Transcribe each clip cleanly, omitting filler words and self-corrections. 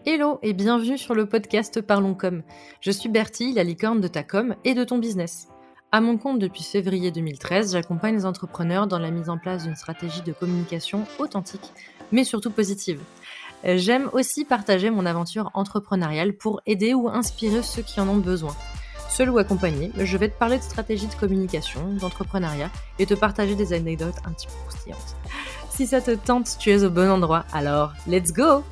Hello et bienvenue sur le podcast Parlons Com. Je suis Bertie, la licorne de ta com et de ton business. À mon compte depuis février 2013, j'accompagne les entrepreneurs dans la mise en place d'une stratégie de communication authentique, mais surtout positive. J'aime aussi partager mon aventure entrepreneuriale pour aider ou inspirer ceux qui en ont besoin. Seul ou accompagné, je vais te parler de stratégie de communication, d'entrepreneuriat et te partager des anecdotes un petit peu croustillantes. Si ça te tente, tu es au bon endroit, alors let's go!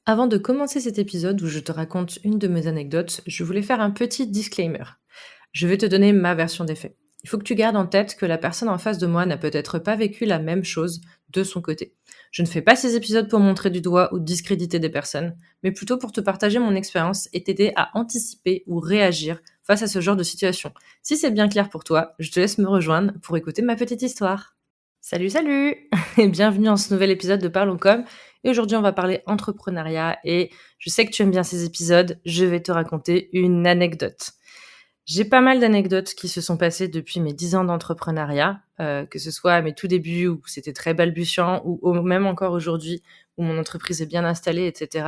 Avant de commencer cet épisode où je te raconte une de mes anecdotes, je voulais faire un petit disclaimer. Je vais te donner ma version des faits. Il faut que tu gardes en tête que la personne en face de moi n'a peut-être pas vécu la même chose de son côté. Je ne fais pas ces épisodes pour montrer du doigt ou discréditer des personnes, mais plutôt pour te partager mon expérience et t'aider à anticiper ou réagir face à ce genre de situation. Si c'est bien clair pour toi, je te laisse me rejoindre pour écouter ma petite histoire. Salut et bienvenue dans ce nouvel épisode de Parlons Com. Et aujourd'hui, on va parler entrepreneuriat et je sais que tu aimes bien ces épisodes, je vais te raconter une anecdote. J'ai pas mal d'anecdotes qui se sont passées depuis mes 10 ans d'entrepreneuriat, que ce soit à mes tout débuts où c'était très balbutiant ou même encore aujourd'hui où mon entreprise est bien installée, etc.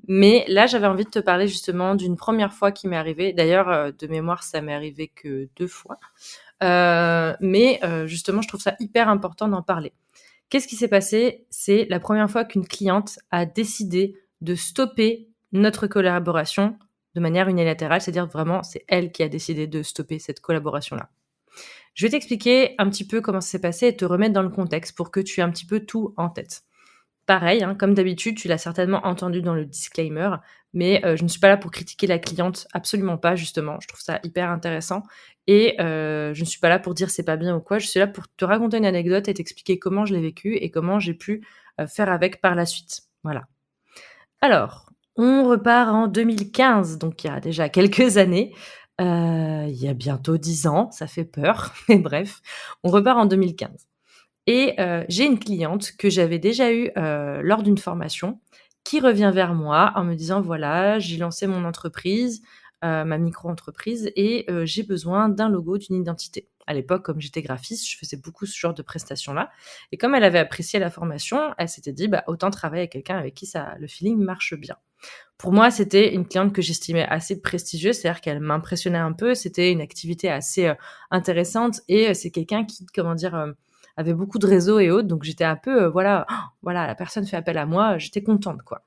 Mais là, j'avais envie de te parler justement d'une première fois qui m'est arrivée. D'ailleurs, de mémoire, ça m'est arrivé que 2 fois. Mais justement, je trouve ça hyper important d'en parler. Qu'est-ce qui s'est passé? C'est la première fois qu'une cliente a décidé de stopper notre collaboration de manière unilatérale, c'est-à-dire vraiment, c'est elle qui a décidé de stopper cette collaboration-là. Je vais t'expliquer un petit peu comment ça s'est passé et te remettre dans le contexte pour que tu aies un petit peu tout en tête. Pareil, hein, comme d'habitude, tu l'as certainement entendu dans le disclaimer, mais je ne suis pas là pour critiquer la cliente, absolument pas justement. Je trouve ça hyper intéressant et je ne suis pas là pour dire c'est pas bien ou quoi. Je suis là pour te raconter une anecdote et t'expliquer comment je l'ai vécu et comment j'ai pu, faire avec par la suite. Voilà. Alors, on repart en 2015, donc il y a déjà quelques années. Il y a bientôt 10 ans, ça fait peur, mais bref, on repart en 2015. Et j'ai une cliente que j'avais déjà eue, lors d'une formation, qui revient vers moi en me disant: «Voilà, j'ai lancé mon entreprise, ma micro-entreprise et j'ai besoin d'un logo, d'une identité». À l'époque, comme j'étais graphiste, je faisais beaucoup ce genre de prestations-là et comme elle avait apprécié la formation, elle s'était dit: «Bah, autant travailler avec quelqu'un avec qui ça le feeling marche bien». Pour moi, c'était une cliente que j'estimais assez prestigieuse, c'est-à-dire qu'elle m'impressionnait un peu. C'était une activité assez, intéressante et c'est quelqu'un qui, comment dire, avait beaucoup de réseaux et autres, donc j'étais un peu, voilà, voilà, la personne fait appel à moi, j'étais contente, quoi.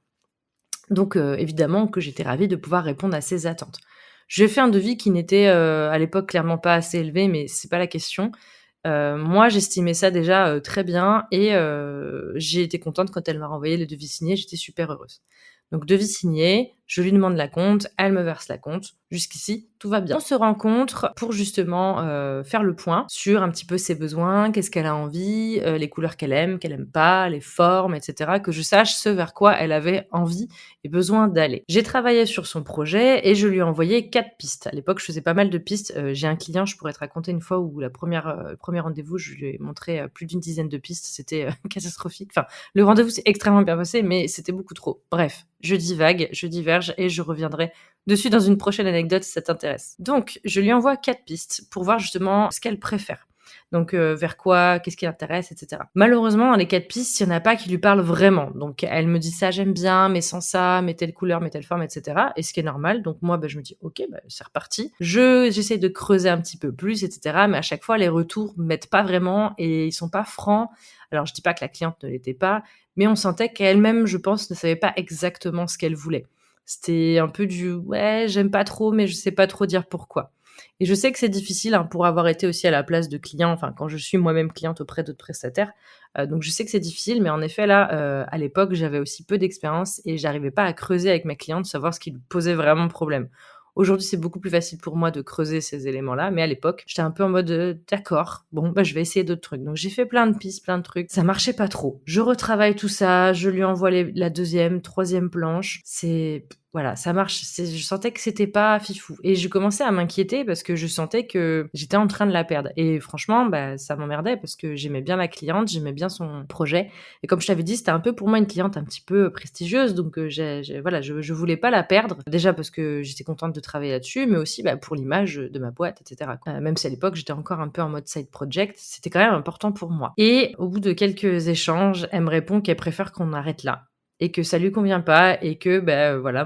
Donc évidemment que j'étais ravie de pouvoir répondre à ses attentes. Je lui ai fait un devis qui n'était, à l'époque clairement pas assez élevé, mais c'est pas la question. Moi, j'estimais ça déjà, très bien et j'ai été contente quand elle m'a renvoyé le devis signé, j'étais super heureuse. Donc devis signé, je lui demande la compte, elle me verse la compte. Jusqu'ici, tout va bien. On se rencontre pour justement, faire le point sur un petit peu ses besoins, qu'est-ce qu'elle a envie, les couleurs qu'elle aime pas, les formes et cetera, que je sache ce vers quoi elle avait envie et besoin d'aller. J'ai travaillé sur son projet et je lui ai envoyé 4 pistes. À l'époque, je faisais pas mal de pistes. J'ai un client, je pourrais te raconter une fois où le premier rendez-vous, je lui ai montré, plus d'une dizaine de pistes. C'était, catastrophique. Enfin, le rendez-vous s'est extrêmement bien passé, mais c'était beaucoup trop. Bref, je divague, je diverge et je reviendrai dessus dans une prochaine anecdote si ça t'intéresse. Donc, je lui envoie 4 pistes pour voir justement ce qu'elle préfère. Donc, vers quoi, qu'est-ce qui l'intéresse, et cetera. Malheureusement, dans les 4 pistes, il y en a pas qui lui parlent vraiment. Donc, elle me dit: «Ça, j'aime bien, mais sans ça, mais telle couleur, mais telle forme», et cetera, et ce qui est normal. Donc moi, je me dis: «OK, c'est reparti». J'essaie de creuser un petit peu plus, et cetera, mais à chaque fois, les retours m'aident pas vraiment et ils sont pas francs. Alors, je dis pas que la cliente ne l'était pas, mais on sentait qu'elle-même, je pense, ne savait pas exactement ce qu'elle voulait. C'était un peu du: «Ouais, j'aime pas trop, mais je sais pas trop dire pourquoi». Et je sais que c'est difficile, hein, pour avoir été aussi à la place de clients, enfin, quand je suis moi-même cliente auprès d'autres prestataires, donc je sais que c'est difficile, mais en effet, là, à l'époque, j'avais aussi peu d'expérience et j'arrivais pas à creuser avec ma cliente, savoir ce qui lui posait vraiment problème. Aujourd'hui, c'est beaucoup plus facile pour moi de creuser ces éléments-là, mais à l'époque, j'étais un peu en mode, «D'accord, bon, je vais essayer d'autres trucs». Donc j'ai fait plein de pistes, plein de trucs, ça marchait pas trop. Je retravaille tout ça, je lui envoie la 2e, 3e planche, voilà, ça marche. Je sentais que c'était pas fifou et je commençais à m'inquiéter parce que je sentais que j'étais en train de la perdre et franchement, bah, ça m'emmerdait parce que j'aimais bien la cliente, j'aimais bien son projet et comme je t'avais dit, c'était un peu pour moi une cliente un petit peu prestigieuse donc j'ai voilà, je voulais pas la perdre. Déjà parce que j'étais contente de travailler là-dessus, mais aussi, bah, pour l'image, de ma boîte et cetera, quoi. Même si à l'époque, j'étais encore un peu en mode side project, c'était quand même important pour moi et au bout de quelques échanges, elle me répond qu'elle préfère qu'on arrête là et que ça lui convient pas et que, bah, voilà,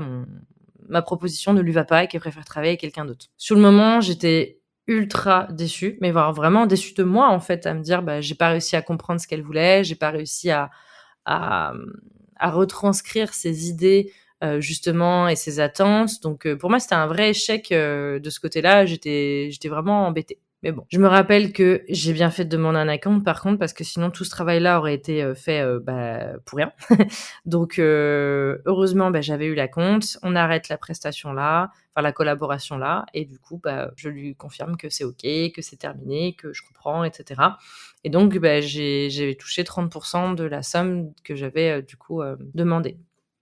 ma proposition ne lui va pas et qu'elle préfère travailler avec quelqu'un d'autre. Sur le moment, j'étais ultra déçue, mais vraiment déçue de moi, en fait, à me dire, bah, j'ai pas réussi à comprendre ce qu'elle voulait, j'ai pas réussi à, mmh, à retranscrire ses idées, justement et ses attentes. Donc, pour moi, c'était un vrai échec, de ce côté-là. J'étais vraiment embêtée. Mais bon, je me rappelle que j'ai bien fait de demander un account par contre, parce que sinon tout ce travail-là aurait été, fait, bah, pour rien. Donc, heureusement, bah, j'avais eu l'acompte. On arrête la prestation là, enfin la collaboration là et du coup, bah, je lui confirme que c'est OK, que c'est terminé, que je comprends et cetera et donc, bah, j'ai touché 30 de la somme que j'avais, du coup, demandée.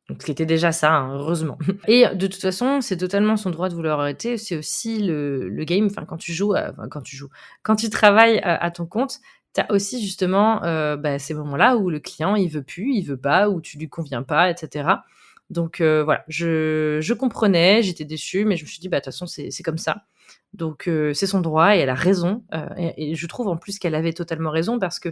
Donc ce qui était déjà ça, hein, heureusement. Et de toute façon, c'est totalement son droit de vouloir arrêter. C'est aussi le game, enfin quand tu travailles, à ton compte, tu as aussi justement, bah, ces moments-là où le client, il veut plus, il veut pas, ou tu lui conviens pas et cetera. Donc voilà, je comprenais, j'étais déçue, mais je me suis dit: «Bah, de toute façon, c'est comme ça». Donc c'est son droit et elle a raison, et je trouve en plus qu'elle avait totalement raison parce que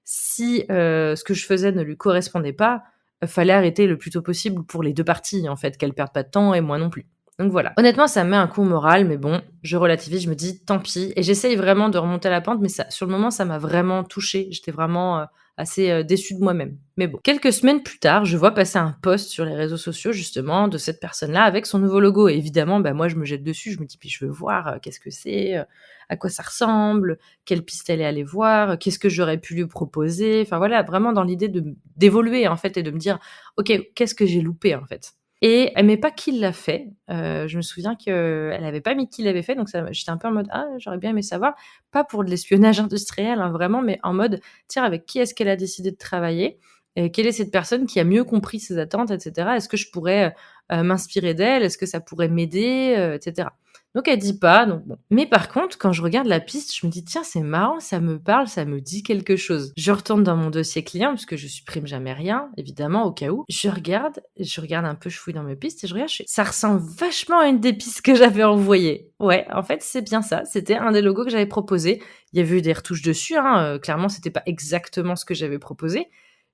si, ce que je faisais ne lui correspondait pas, fallait arrêter le plus tôt possible pour les 2 parties, en fait, qu'elle perde pas de temps et moi non plus. Donc voilà. Honnêtement, ça me met un coup au moral, mais bon, je relativise, je me dis: «Tant pis» et j'essaye vraiment de remonter la pente, mais ça sur le moment, ça m'a vraiment touchée. J'étais vraiment, assez, déçue de moi-même. Mais bon, quelques semaines plus tard, je vois passer un post sur les réseaux sociaux, justement, de cette personne-là avec son nouveau logo et évidemment, bah, moi, je me jette dessus. Je me dis: «Puis je veux voir, qu'est-ce que c'est, à quoi ça ressemble, quelle piste elle est allée voir, qu'est-ce que j'aurais pu lui proposer?» Enfin voilà, vraiment dans l'idée d'évoluer, en fait et de me dire: «OK, qu'est-ce que j'ai loupé, en fait?» Et elle met pas qui l'a fait. Je me souviens qu'elle avait pas mis qui l'avait fait, donc ça j'étais un peu en mode: «Ah, j'aurais bien aimé savoir». Pas pour de l'espionnage industriel, hein, vraiment, mais en mode: «Tiens, avec qui est-ce qu'elle a décidé de travailler? Et quelle est cette personne qui a mieux compris ses attentes et cetera? Est-ce que je pourrais, m'inspirer d'elle? Est-ce que ça pourrait m'aider?» Et cetera. Donc elle dit pas, donc bon. Mais par contre, quand je regarde la piste, je me dis: «Tiens, c'est marrant, ça me parle, ça me dit quelque chose». Je retourne dans mon dossier client, parce que je supprime jamais rien, évidemment, au cas où. Je regarde un peu, je fouille dans mes pistes et je regarde, je fais: «Ça ressemble vachement à une des pistes que j'avais envoyées». Ouais, en fait, c'est bien ça, c'était un des logos que j'avais proposé. Il y avait eu des retouches dessus, hein, clairement, c'était pas exactement ce que j'avais proposé,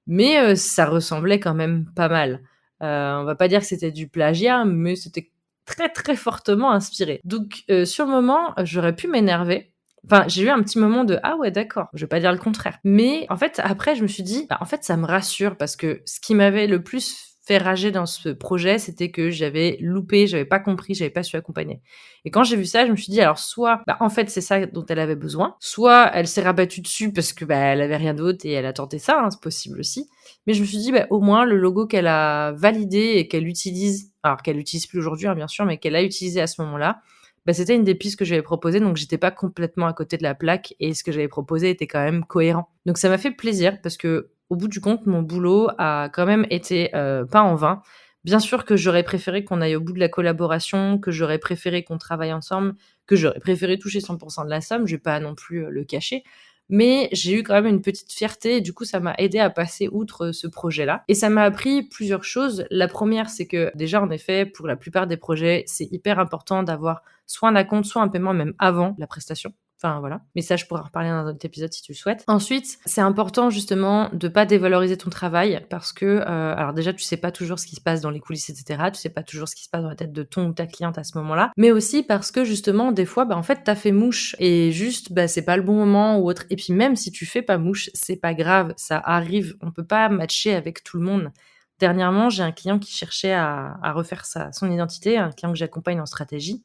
mais ça ressemblait quand même pas mal. On va pas dire que c'était du plagiat, mais c'était très, très fortement inspiré. Donc sur le moment, j'aurais pu m'énerver. Enfin, j'ai eu un petit moment de: «Ah ouais, d'accord», je vais pas dire le contraire. Mais en fait, après, je me suis dit: «Bah, en fait, ça me rassure» parce que ce qui m'avait le plus fait rager dans ce projet, c'était que j'avais loupé, j'avais pas compris, j'avais pas su accompagner. Et quand j'ai vu ça, je me suis dit: «Alors soit, bah, en fait, c'est ça dont elle avait besoin, soit elle s'est rabattue dessus parce que, bah, elle avait rien d'autre et elle a tenté ça, hein, c'est possible aussi». Mais je me suis dit: «Bah, au moins le logo qu'elle a validé et qu'elle utilise», alors qu'elle utilise plus aujourd'hui, hein, bien sûr, mais qu'elle a utilisé à ce moment-là, bah, c'était une des pistes que j'avais proposées, donc j'étais pas complètement à côté de la plaque et ce que j'avais proposé était quand même cohérent. Donc ça m'a fait plaisir parce que au bout du compte, mon boulot a quand même été, pas en vain. Bien sûr que j'aurais préféré qu'on aille au bout de la collaboration, que j'aurais préféré qu'on travaille ensemble, que j'aurais préféré toucher 100 de la somme, je vais pas non plus, le cacher. Mais j'ai eu quand même une petite fierté et du coup, ça m'a aidé à passer outre ce projet-là et ça m'a appris plusieurs choses. La première, c'est que déjà, en effet, pour la plupart des projets, c'est hyper important d'avoir soit un acompte, soit un paiement même avant la prestation. Enfin voilà, mais ça je pourrais en reparler dans un autre épisode si tu le souhaites. Ensuite, c'est important justement de pas dévaloriser ton travail parce que, alors déjà tu sais pas toujours ce qui se passe dans les coulisses et cetera, tu sais pas toujours ce qui se passe dans la tête de ton ou ta cliente à ce moment-là, mais aussi parce que justement des fois, bah, en fait tu as fait mouche et juste, bah, c'est pas le bon moment ou autre et puis même si tu fais pas mouche, c'est pas grave, ça arrive, on peut pas matcher avec tout le monde. Dernièrement, j'ai un client qui cherchait à refaire son identité, un client que j'accompagne en stratégie.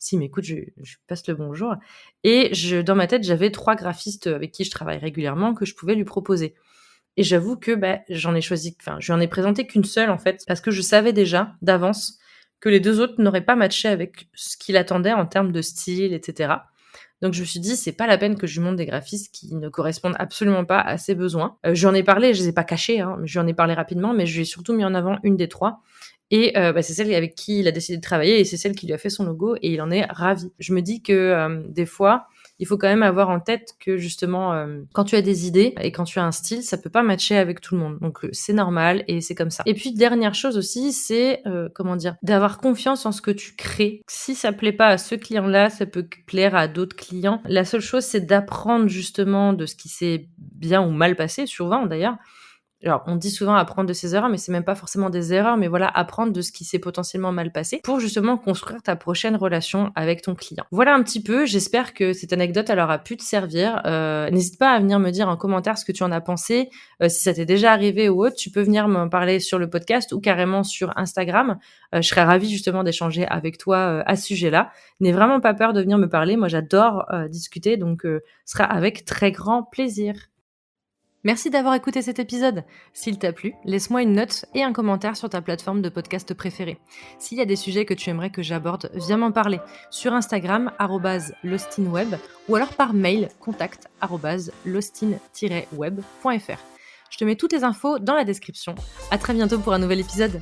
S'il m'écoute, je passe le bonjour et dans ma tête, j'avais 3 graphistes avec qui je travaille régulièrement que je pouvais lui proposer. Et j'avoue que, bah, je lui en ai présenté qu'une seule en fait, parce que je savais déjà d'avance que les 2 autres n'auraient pas matché avec ce qu'il attendait en termes de style et cetera. Donc je me suis dit: «C'est pas la peine que je lui montre des graphistes qui ne correspondent absolument pas à ses besoins». Je lui en ai parlé, je les ai pas cachés, hein, mais je lui en ai parlé rapidement, mais je lui ai surtout mis en avant une des 3. Et c'est celle avec qui il a décidé de travailler et c'est celle qui lui a fait son logo et il en est ravi. Je me dis que des fois, il faut quand même avoir en tête que justement, quand tu as des idées et quand tu as un style, ça peut pas matcher avec tout le monde. Donc c'est normal et c'est comme ça. Et puis dernière chose aussi, c'est d'avoir confiance en ce que tu crées. Si ça plaît pas à ce client-là, ça peut plaire à d'autres clients. La seule chose, c'est d'apprendre justement de ce qui s'est bien ou mal passé, souvent d'ailleurs. Alors, on dit souvent apprendre de ses erreurs, mais c'est même pas forcément des erreurs, mais voilà, apprendre de ce qui s'est potentiellement mal passé pour justement construire ta prochaine relation avec ton client. Voilà un petit peu, j'espère que cette anecdote, elle aura pu te servir. N'hésite pas à venir me dire en commentaire ce que tu en as pensé, si ça t'est déjà arrivé ou autre, tu peux venir m'en parler sur le podcast ou carrément sur Instagram. Je serais ravie justement d'échanger avec toi à ce sujet-là. N'aie vraiment pas peur de venir me parler, moi j'adore discuter, donc ce sera avec très grand plaisir. Merci d'avoir écouté cet épisode. S'il t'a plu, laisse-moi une note et un commentaire sur ta plateforme de podcast préférée. S'il y a des sujets que tu aimerais que j'aborde, viens m'en parler sur Instagram @lostinweb ou alors par mail contact@lostin-web.fr. Je te mets toutes les infos dans la description. À très bientôt pour un nouvel épisode.